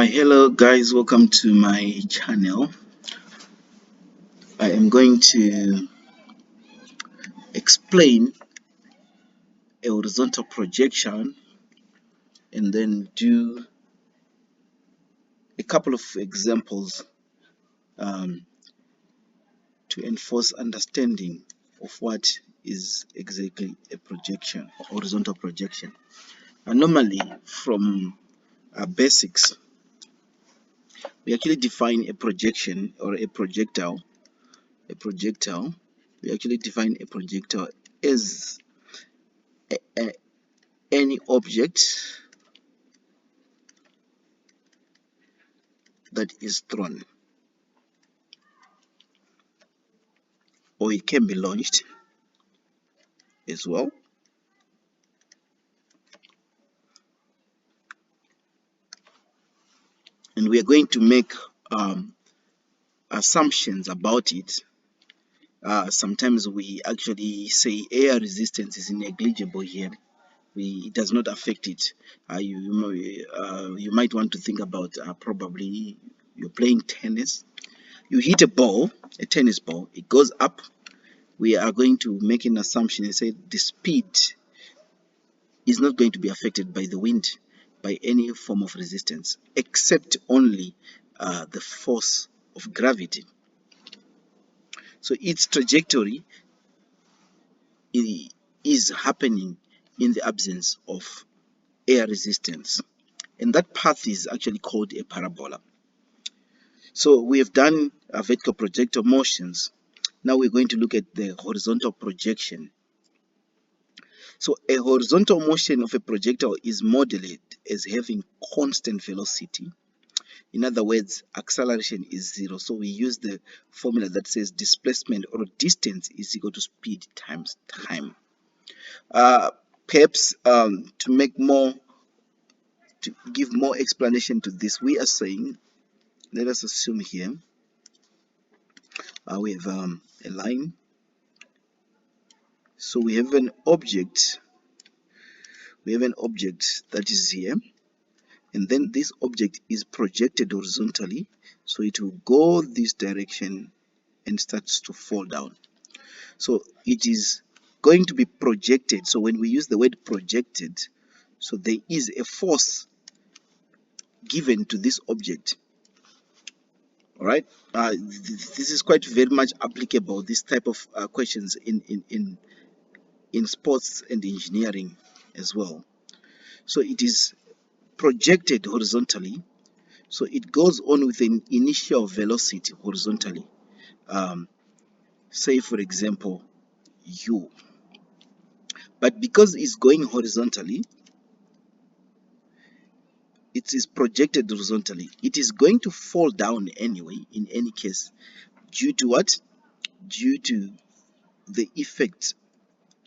Hello guys, welcome to my channel. I am going to explain a horizontal projection and then do a couple of examples um, to enforce understanding of what is exactly a projection, horizontal projection. Normally from basics, we actually define a projection or a projectile. We actually define a projectile as any object that is thrown, or it can be launched as well. And we are going to make assumptions about it. Sometimes we actually say air resistance is negligible here. It does not affect it. You might want to think about probably you're playing tennis. You hit a tennis ball, it goes up. We are going to make an assumption and say the speed is not going to be affected by the wind, by any form of resistance, except only the force of gravity. So its trajectory is happening in the absence of air resistance, and that path is actually called a parabola. So we have done vertical projectile motions. Now we're going to look at the horizontal projection. So a horizontal motion of a projectile is modeled as having constant velocity. In other words, acceleration is zero. So we use the formula that says displacement or distance is equal to speed times time. Perhaps to give more explanation to this, we are saying, let us assume here we have a line. So we have an object. We have an object that is here, and then this object is projected horizontally, so it will go this direction and starts to fall down. So it is going to be projected. So when we use the word projected, so there is a force given to this object. All right, this is quite very much applicable, this type of questions in sports and engineering as well. So it is projected horizontally, so it goes on with an initial velocity horizontally, say for example u, but because it's going horizontally, it is projected horizontally, it is going to fall down anyway in any case, due to what? Due to the effect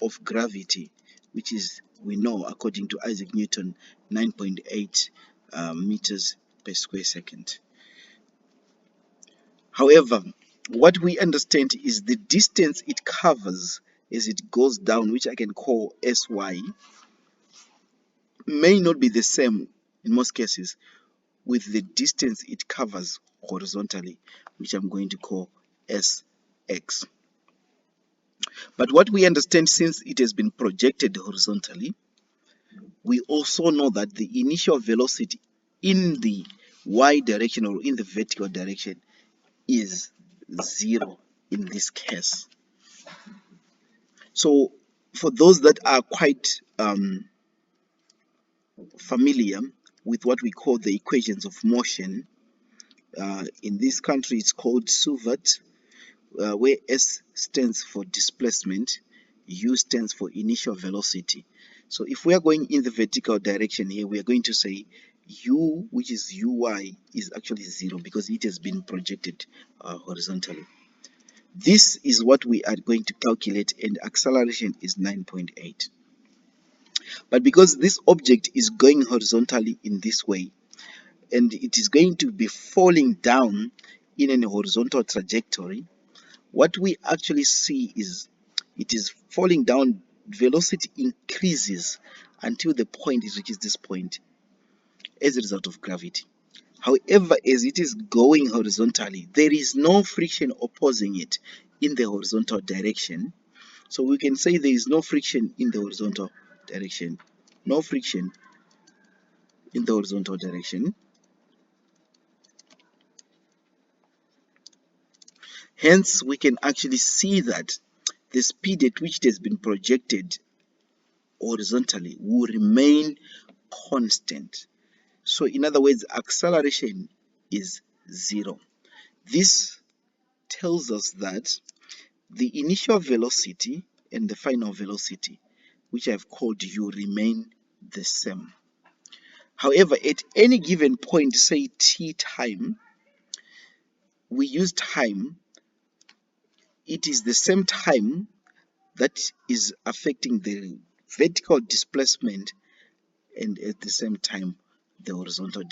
of gravity, which is, we know according to Isaac Newton, 9.8 meters per square second. However, what we understand is the distance it covers as it goes down, which I can call sy, may not be the same in most cases with the distance it covers horizontally, which I'm going to call sx. But what we understand, since it has been projected horizontally, we also know that the initial velocity in the y direction or in the vertical direction is zero in this case. So for those that are quite familiar with what we call the equations of motion, in this country it's called SUVAT, where S stands for displacement, U stands for initial velocity. So if we are going in the vertical direction here, we are going to say U, which is Uy, is actually zero because it has been projected horizontally. This is what we are going to calculate, and acceleration is 9.8. But because this object is going horizontally in this way, and it is going to be falling down in a horizontal trajectory, what we actually see is it is falling down, velocity increases until the point it reaches this point as a result of gravity. However, as it is going horizontally, there is no friction opposing it in the horizontal direction. So we can say there is no friction in the horizontal direction. No friction in the horizontal direction. Hence, we can actually see that the speed at which it has been projected horizontally will remain constant. So in other words, acceleration is 0. This tells us that the initial velocity and the final velocity, which I've called u, remain the same. However, at any given point, say t time, we use time, it is the same time that is affecting the vertical displacement and at the same time the horizontal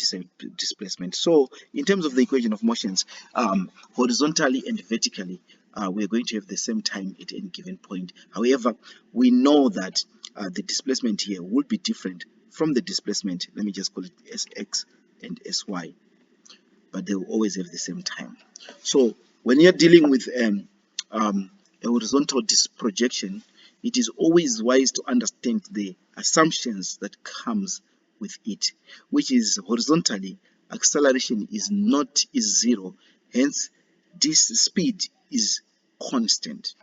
displacement. So in terms of the equation of motions, horizontally and vertically, we're going to have the same time at any given point. However, we know that the displacement here will be different from the displacement, let me just call it sx and sy, but they will always have the same time. So when you're dealing with a horizontal projection, it is always wise to understand the assumptions that comes with it, which is horizontally acceleration is zero, hence this speed is constant,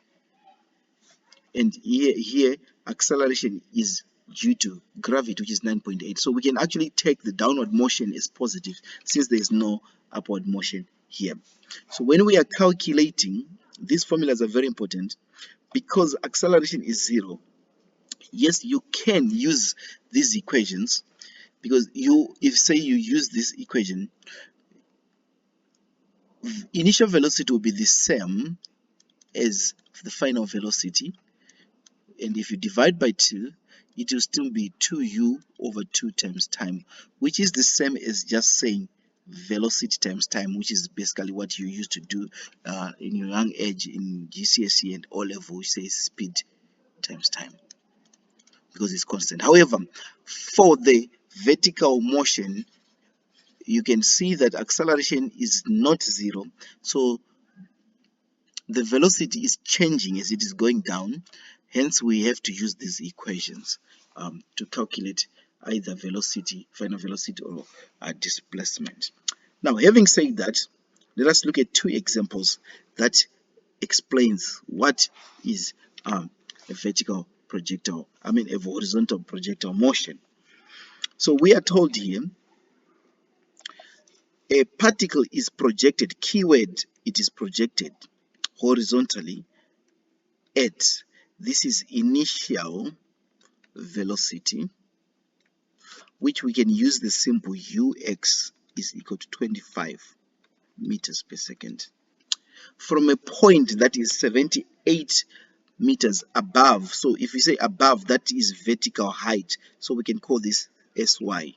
and here acceleration is due to gravity, which is 9.8. So we can actually take the downward motion as positive since there is no upward motion here. So when we are calculating, these formulas are very important because acceleration is 0. Yes, you can use these equations because if say you use this equation, initial velocity will be the same as the final velocity, and if you divide by 2, it will still be 2u over 2 times time, which is the same as just saying velocity times time, which is basically what you used to do in your young age in GCSE and O level, which says speed times time, because it's constant. However, for the vertical motion, you can see that acceleration is not 0, so the velocity is changing as it is going down. Hence, we have to use these equations to calculate either velocity, final velocity, or displacement. Now, having said that, let us look at 2 examples that explains what is a vertical projectile, a horizontal projectile motion. So we are told here a particle is projected, keyword, it is projected horizontally at, this is initial velocity, which we can use the symbol ux is equal to 25 meters per second, from a point that is 78 meters above. So if we say above, that is vertical height, so we can call this sy.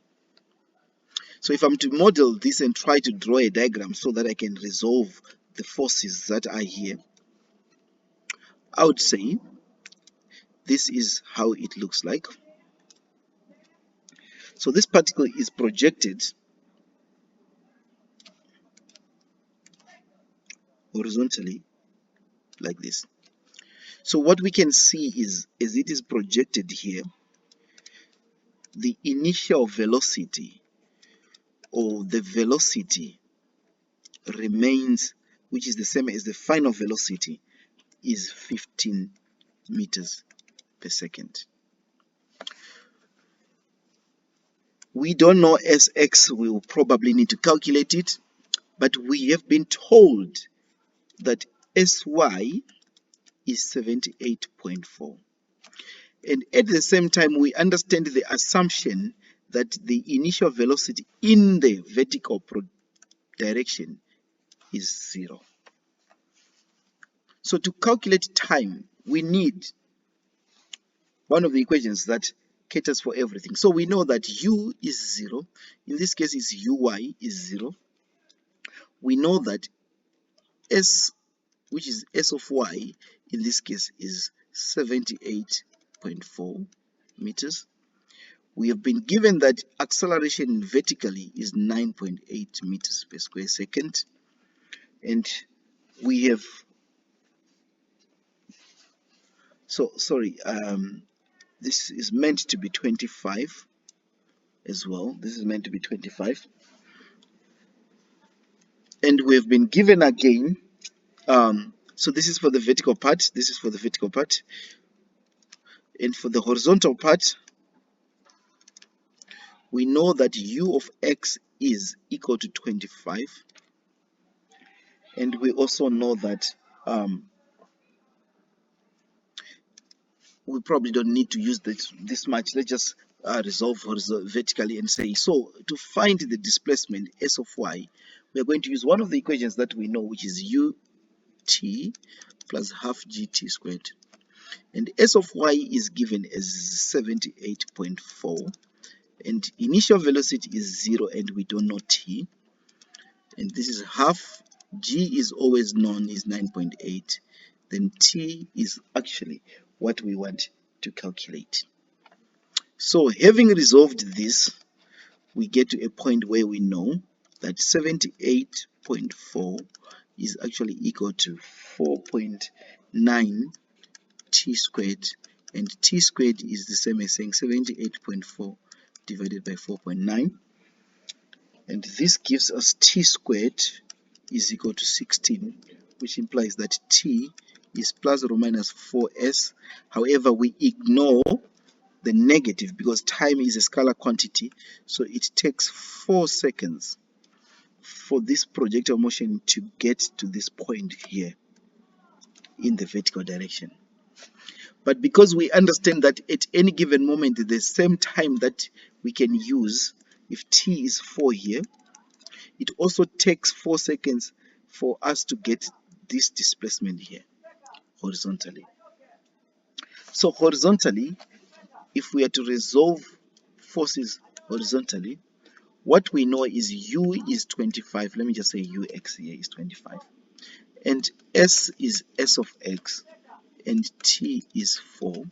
So if I'm to model this and try to draw a diagram so that I can resolve the forces that are here, I would say this is how it looks like. So this particle is projected horizontally like this. So what we can see is, as it is projected here, the initial velocity or the velocity remains, which is the same as the final velocity, is 15 meters per second. We don't know Sx, we will probably need to calculate it, but we have been told that Sy is 78.4. And at the same time, we understand the assumption that the initial velocity in the vertical direction is 0. So to calculate time, we need one of the equations that caters for everything. So we know that u is 0. In this case, is uy is 0. We know that s, which is s of y, in this case is 78.4 meters. We have been given that acceleration vertically is 9.8 meters per square second, and we have, this is meant to be 25 as well. This is meant to be 25, and we have been given again, so this is for the vertical part, this is for the vertical part, and for the horizontal part, we know that u of x is equal to 25, and we also know that we probably don't need to use this much. Let's just resolve vertically and say, so to find the displacement s of y, we are going to use one of the equations that we know, which is ut plus half gt squared. And s of y is given as 78.4, and initial velocity is 0 and we don't know t, and this is half. G is always known, is 9.8, then t is actually what we want to calculate. So having resolved this, we get to a point where we know that 78.4 is actually equal to 4.9 t squared, and t squared is the same as saying 78.4 divided by 4.9, and this gives us t squared is equal to 16, which implies that t is plus or minus 4s. However, we ignore the negative because time is a scalar quantity, so it takes 4 seconds for this projectile motion to get to this point here in the vertical direction. But because we understand that at any given moment the same time that we can use, if t is 4 here, it also takes 4 seconds for us to get this displacement here horizontally. So horizontally, if we are to resolve forces horizontally, what we know is u is 25. Let me just say ux here is 25, and s is s of x, and t is 4.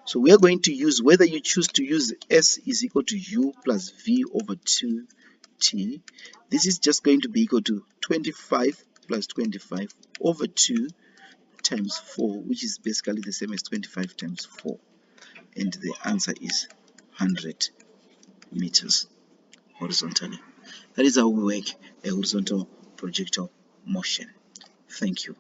So we are going to use, whether you choose to use s is equal to u plus v over 2t, this is just going to be equal to 25 plus 25 over 2 times 4, which is basically the same as 25 times 4, and the answer is 100 meters horizontally. That is how we work a horizontal projectile motion. Thank you.